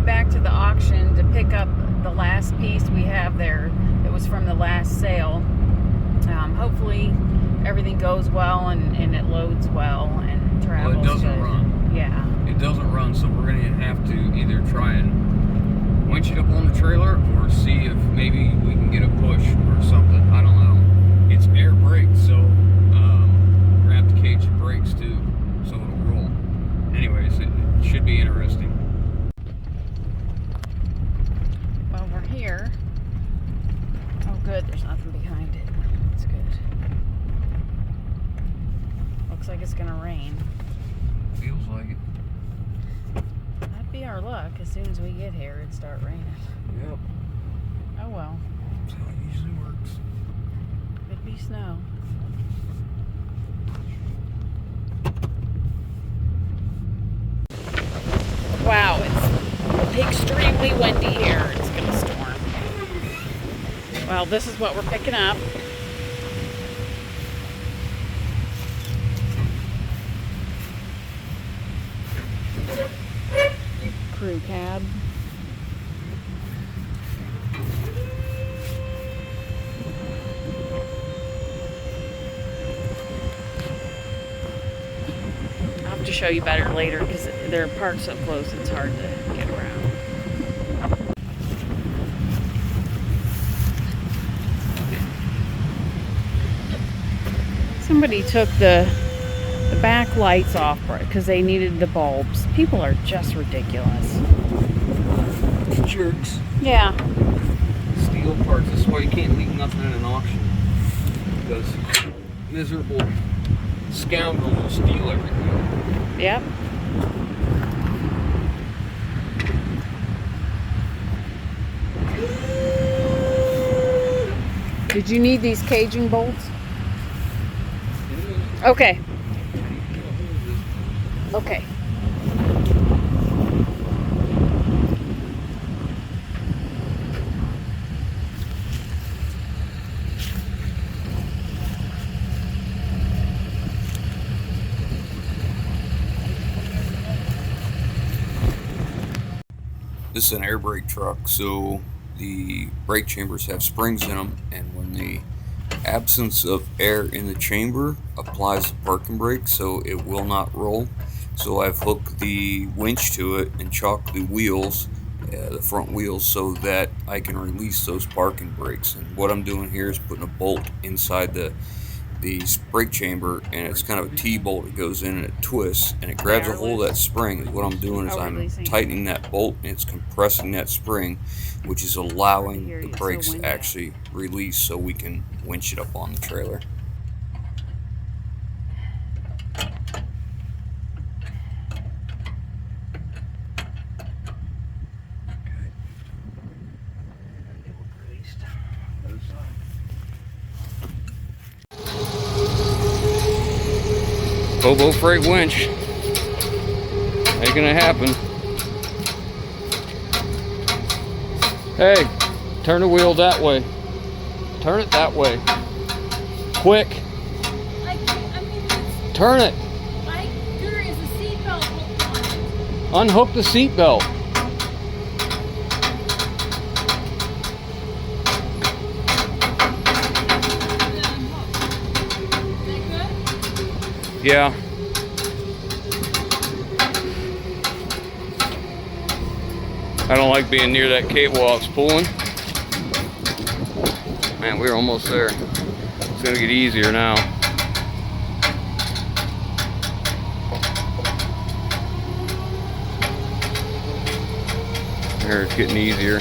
back to the auction to pick up the last piece we have there. It was from the last sale. Hopefully everything goes well and it loads well and travels. Well, it doesn't run. Yeah. It doesn't run, so we're going to have to either try and winch it up on the trailer or see if maybe we can get a push or something. I don't know. It's air brakes, so we're going to have to cage the brakes too, so it'll roll. Anyways, it should be interesting. Well, we're here. Oh, good. There's nothing behind it. That's good. Looks like it's going to rain. Feels like it. That'd be our luck. As soon as we get here, it'd start raining. Yep. Oh, well. That's how it usually works. Could be snow. Wow, it's extremely windy here. It's going to storm. Well, this is what we're picking up. Crew cab. I'll have to show you better later because they're parked so close it's hard to get around. Somebody took the back lights off because they needed the bulbs. People are just ridiculous. Jerks. Yeah. Steel parts. That's why you can't leave nothing in an auction. Because miserable scoundrels will steal everything. Yep. Did you need these caging bolts? Okay. Okay. This is an air brake truck, so the brake chambers have springs in them, and when the absence of air in the chamber applies the parking brake, so it will not roll. So I've hooked the winch to it and chalked the wheels, the front wheels, so that I can release those parking brakes. And what I'm doing here is putting a bolt inside the brake chamber, and it's kind of a T-bolt. It goes in and it twists and it grabs a hold of that spring. And what I'm doing is I'm tightening that bolt and it's compressing that spring, which is allowing the brakes to actually release so we can winch it up on the trailer. Hobo freight winch. Ain't gonna happen. Hey, turn the wheel that way. Turn it that way. Quick. Turn it. There is a seatbelt hooked on it. Unhook the seatbelt. Yeah. I don't like being near that cable while it's pulling. Man, we're almost there. It's gonna get easier now. There, it's getting easier.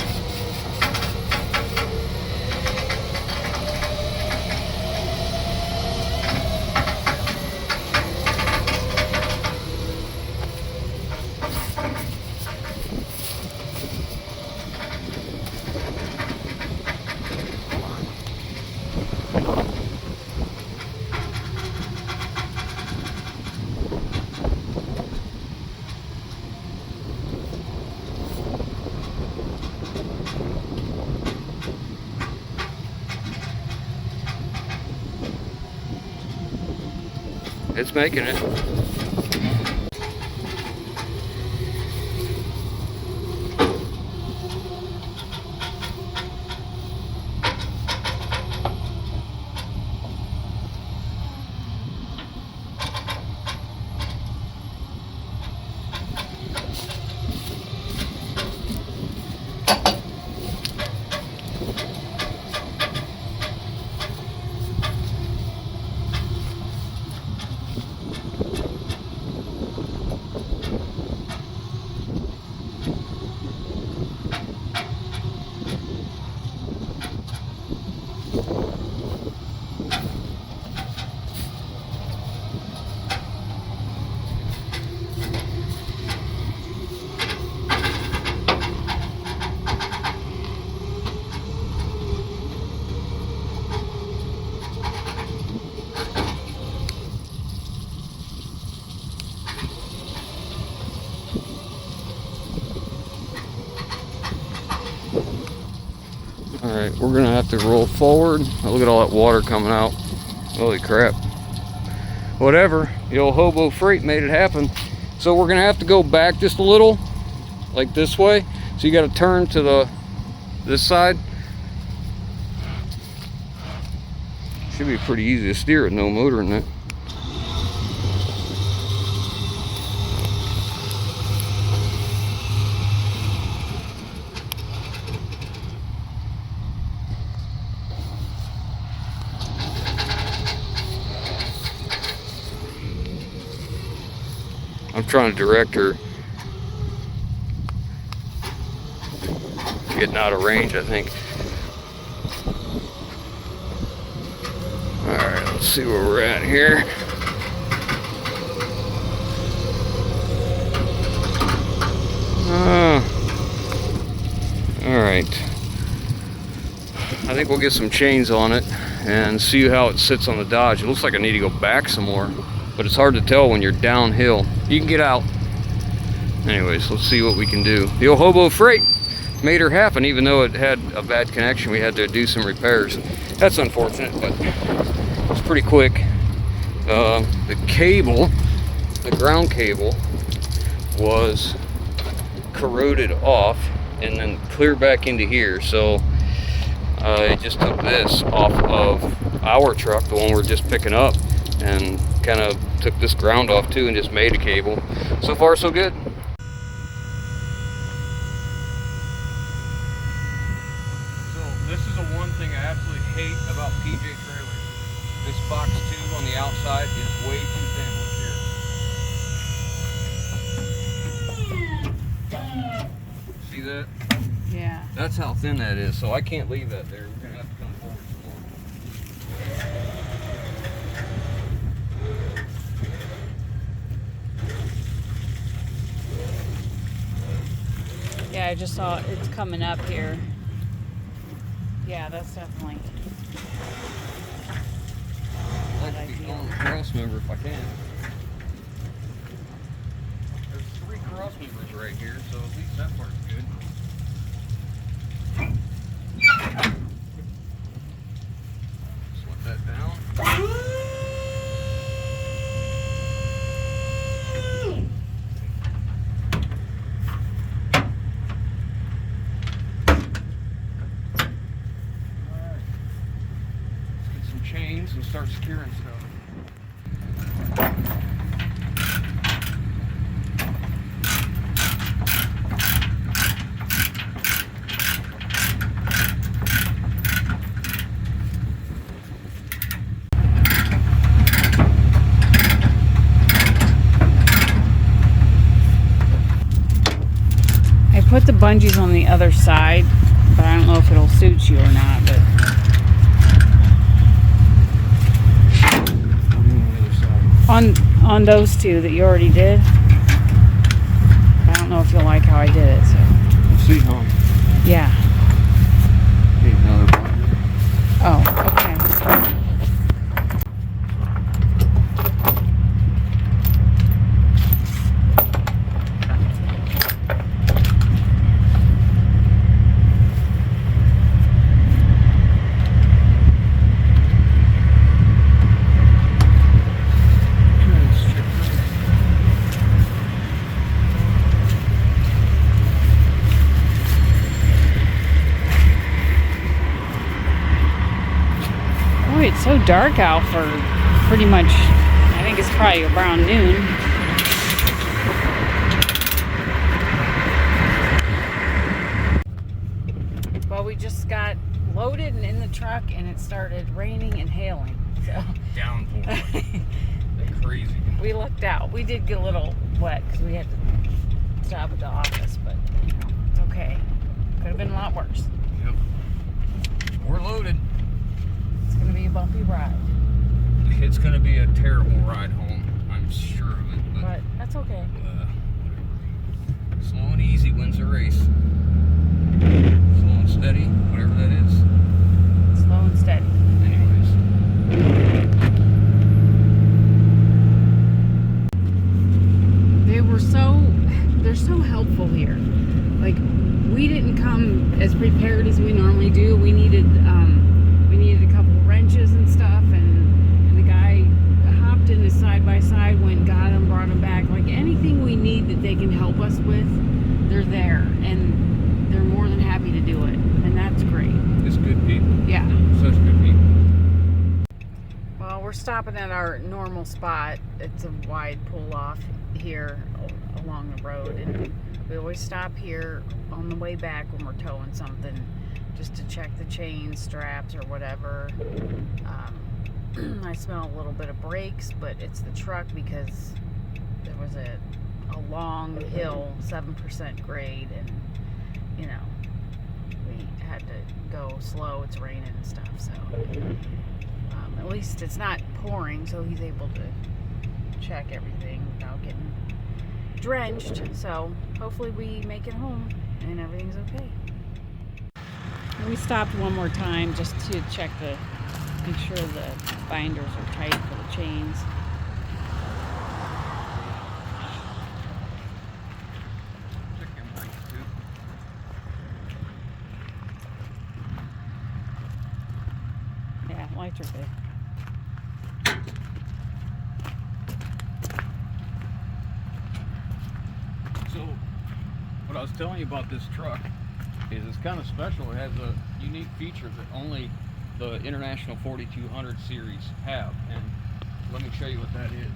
It's making it. Alright, we're gonna have to roll forward. Oh, look at all that water coming out. Holy crap. Whatever, the old hobo freight made it happen. So we're gonna have to go back just a little, like this way. So you gotta turn to this side. Should be pretty easy to steer with no motor in it. I'm trying to direct her. Getting out of range, I think. Alright, let's see where we're at here. Alright. I think we'll get some chains on it and see how it sits on the Dodge. It looks like I need to go back some more, but it's hard to tell when you're downhill. You can get out. Anyways, let's see what we can do. The old hobo freight made her happen, even though it had a bad connection. We had to do some repairs. That's unfortunate, but it's pretty quick. The cable, the ground cable, was corroded off and then clear back into here. So I just took this off of our truck, the one we're just picking up, and kind of took this ground off too and just made a cable. So far so good. So this is the one thing I absolutely hate about PJ trailers. This box tube on the outside is way too thin. Look here. See that? Yeah. That's how thin that is, so I can't leave that there. We're gonna have to come forward some more. Yeah, I just saw it's coming up here. Yeah, that's definitely. I'd like to be on the cross member if I can. There's 3 cross members right here, so at least that part's good. Just let that down. Chains and start securing stuff. I put the bungees on the other side, but I don't know if it'll suit you or not, but on those 2 that you already did. I don't know if you'll like how I did it, so. Let's see, huh? Yeah. Need another one. Oh, okay. It's so dark out for pretty much, I think it's probably around noon. Well, we just got loaded and in the truck and it started raining and hailing. So Downpour. Like crazy. we lucked out. We did get a little wet because we had to stop at the office, but you know, it's okay. Could have been a lot worse. Yep. We're loaded. It's going to be a bumpy ride. It's going to be a terrible ride home. I'm sure of it. But that's okay. Whatever. Slow and easy wins the race. Slow and steady, whatever that is. Slow and steady. Anyways. They're so helpful here. Like, we didn't come as prepared as we normally do. We needed a couple wrenches and stuff, and the guy hopped in his side-by-side, went and got him, brought him back. Like anything we need that they can help us with, they're there, and they're more than happy to do it, and that's great. It's good people. Yeah. Such good people. Well, we're stopping at our normal spot. It's a wide pull-off here along the road, and we always stop here on the way back when we're towing something, just to check the chains, straps, or whatever. I smell a little bit of brakes, but it's the truck because there was a long hill, 7% grade, and you know, we had to go slow. It's raining and stuff, so at least it's not pouring, so he's able to check everything without getting drenched. So hopefully we make it home and everything's okay. We stopped one more time just to check make sure the binders are tight for the chains. Yeah, lights are good. So, what I was telling you about this truck is it's kind of special. It has a unique feature that only the International 4200 series have, and let me show you what that is.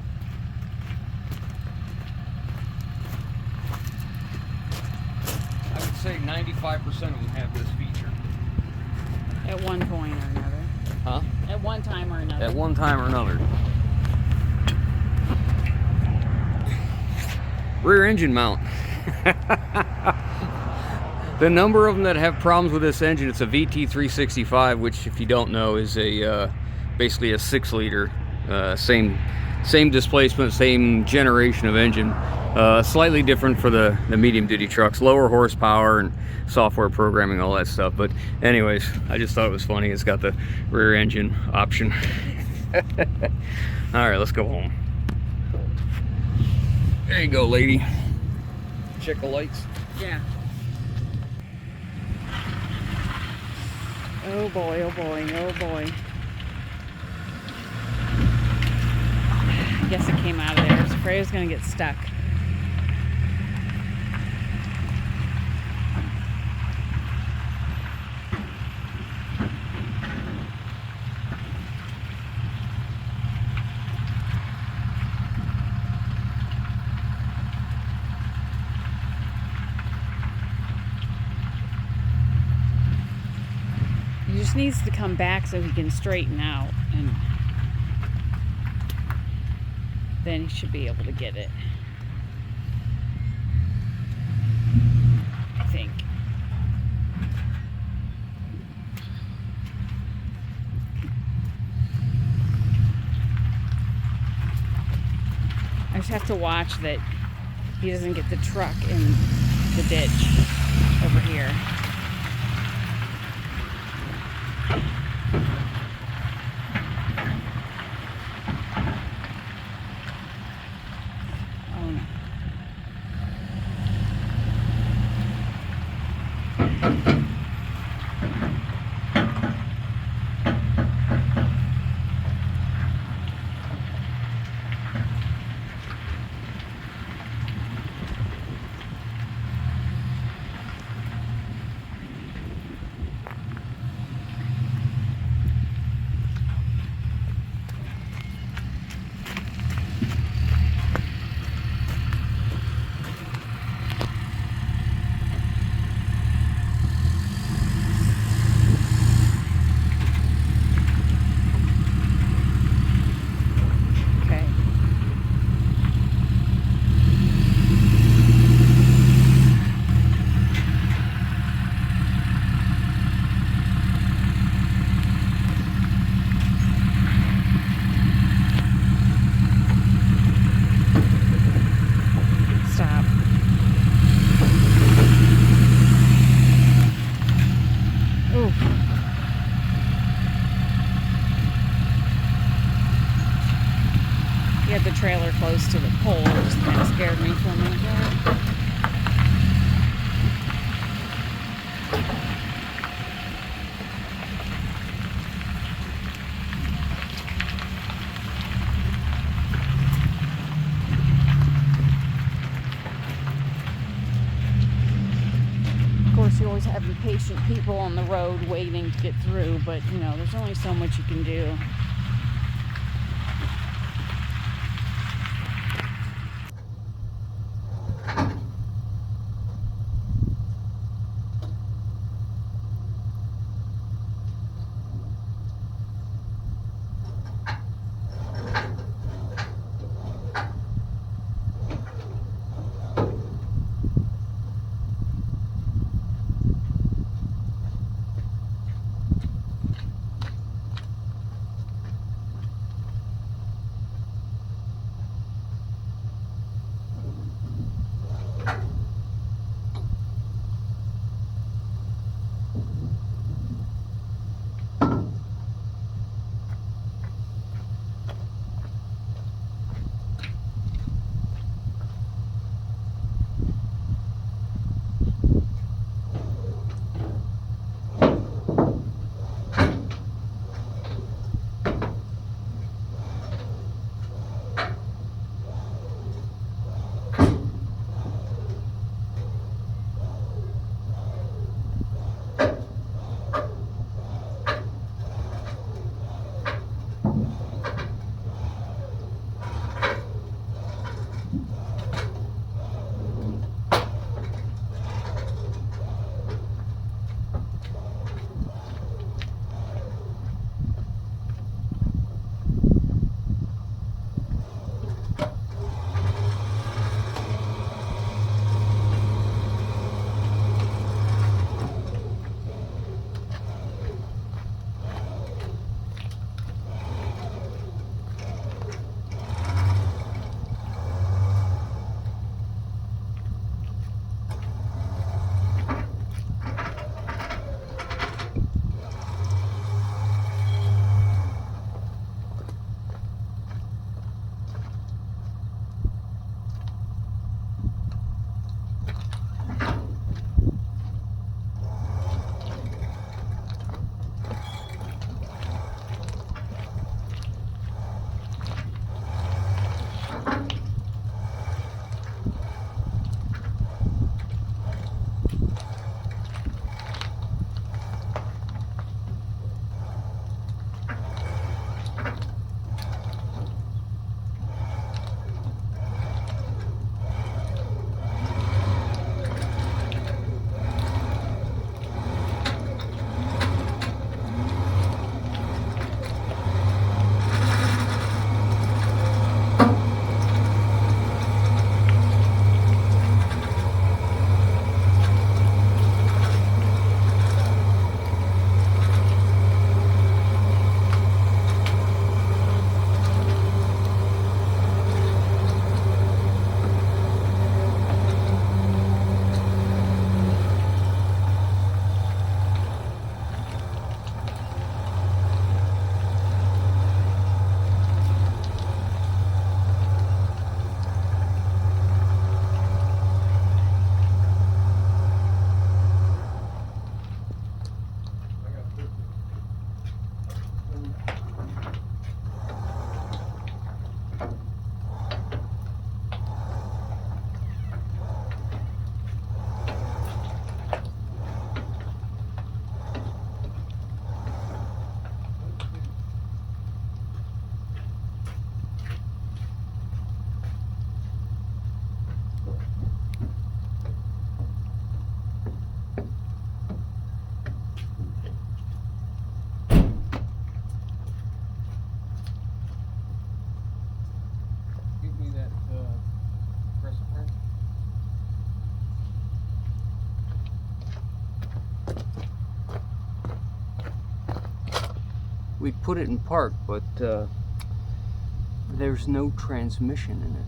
I would say 95% of them have this feature. At one point or another. Huh? At one time or another. At one time or another. Rear engine mount. The number of them that have problems with this engine, it's a VT365, which, if you don't know, is a basically a 6-liter, same displacement, same generation of engine, slightly different for the medium duty trucks, lower horsepower and software programming, all that stuff. But anyways, I just thought it was funny. It's got the rear engine option. All right, let's go home. There you go, lady. Check the lights. Yeah. Oh boy, oh boy, oh boy. I guess it came out of there. I was afraid it was going to get stuck. He just needs to come back so he can straighten out, and then he should be able to get it. I think. I just have to watch that he doesn't get the truck in the ditch over here. Oh no. course, you always have impatient people on the road waiting to get through, but you know, there's only so much you can do. We'd put it in park, but there's no transmission in it.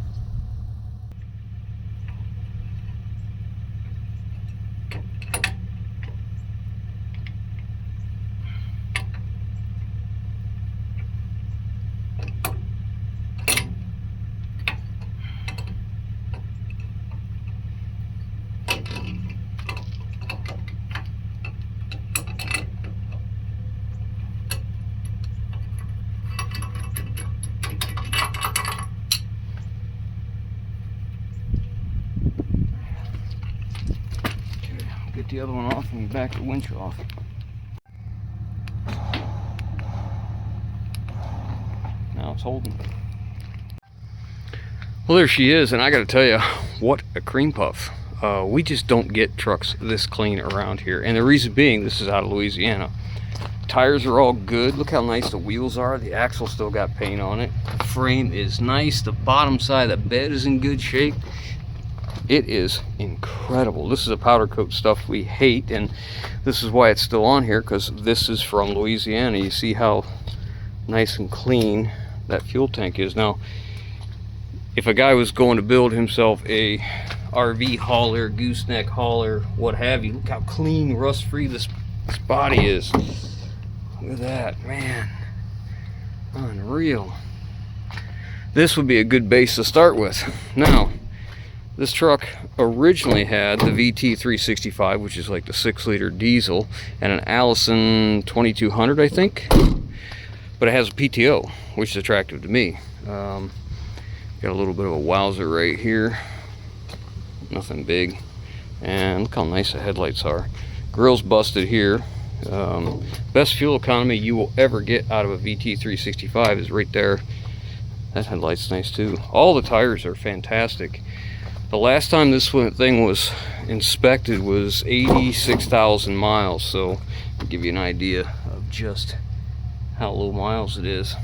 Get the other one off and back the winch off. Now it's holding. Well, there she is, and I gotta tell you, what a cream puff. We just don't get trucks this clean around here, and the reason being, this is out of Louisiana. Tires are all good. Look how nice the wheels are. The axle still got paint on it. The frame is nice. The bottom side of the bed is in good shape. It is incredible. This is a powder coat stuff we hate, and this is why it's still on here, because this is from Louisiana. You see how nice and clean that fuel tank is. Now, if a guy was going to build himself a RV hauler, gooseneck hauler, what have you, look how clean, rust-free this body is. Look at that, man. Unreal. This would be a good base to start with. Now, this truck originally had the VT365, which is like the 6-liter diesel, and an Allison 2200, I think. But it has a PTO, which is attractive to me. Got a little bit of a wowzer right here. Nothing big. And look how nice the headlights are. Grill's busted here. Best fuel economy you will ever get out of a VT365 is right there. That headlight's nice too. All the tires are fantastic. The last time this thing was inspected was 86,000 miles, so I'll give you an idea of just how low miles it is.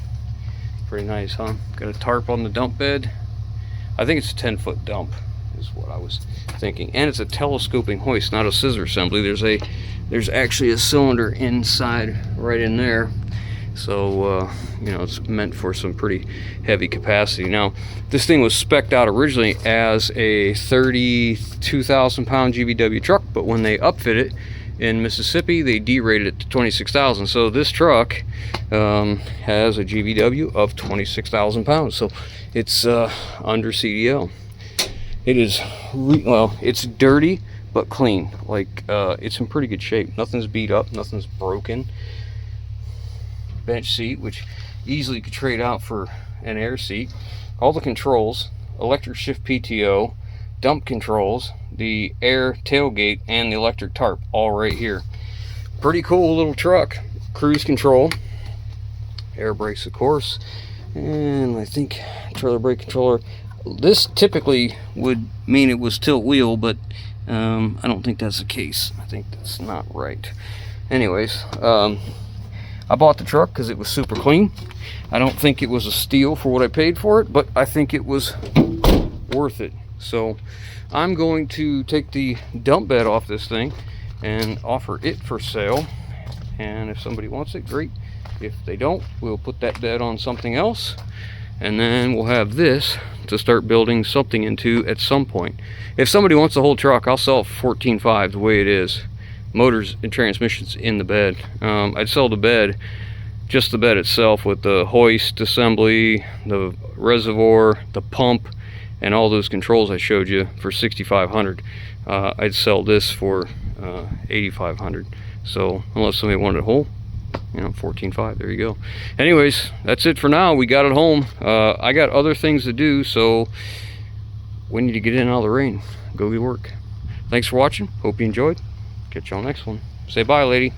Pretty nice, huh? Got a tarp on the dump bed. I think it's a 10-foot dump is what I was thinking, and it's a telescoping hoist, not a scissor assembly. There's actually a cylinder inside right in there, so you know, it's meant for some pretty heavy capacity. Now, this thing was spec'd out originally as a 32,000 pound GVW truck, but when they upfit it in Mississippi, they derated it to 26,000. So this truck has a GVW of 26,000 pounds, so it's under CDL. It is well, it's dirty but clean. Like it's in pretty good shape. Nothing's beat up, nothing's broken. Bench seat, which easily could trade out for an air seat. All the controls, electric shift PTO, dump controls, the air tailgate, and the electric tarp, all right here. Pretty cool little truck. Cruise control, air brakes of course, and I think trailer brake controller. This typically would mean it was tilt wheel, but I don't think that's the case. I think that's not right. Anyways, I bought the truck because it was super clean. I don't think it was a steal for what I paid for it, but I think it was worth it. So I'm going to take the dump bed off this thing and offer it for sale. And if somebody wants it, great. If they don't, we'll put that bed on something else. And then we'll have this to start building something into at some point. If somebody wants the whole truck, I'll sell it for $14,500 the way it is. Motors and transmissions in the bed. I'd sell the bed, just the bed itself, with the hoist assembly, the reservoir, the pump, and all those controls I showed you for $6,500. I'd sell this for $8,500. So unless somebody wanted it whole, you know, $14,500. There you go. Anyways, that's it for now. We got it home. I got other things to do, so we need to get in out of the rain. Go to work. Thanks for watching. Hope you enjoyed. Catch y'all next one. Say bye, lady.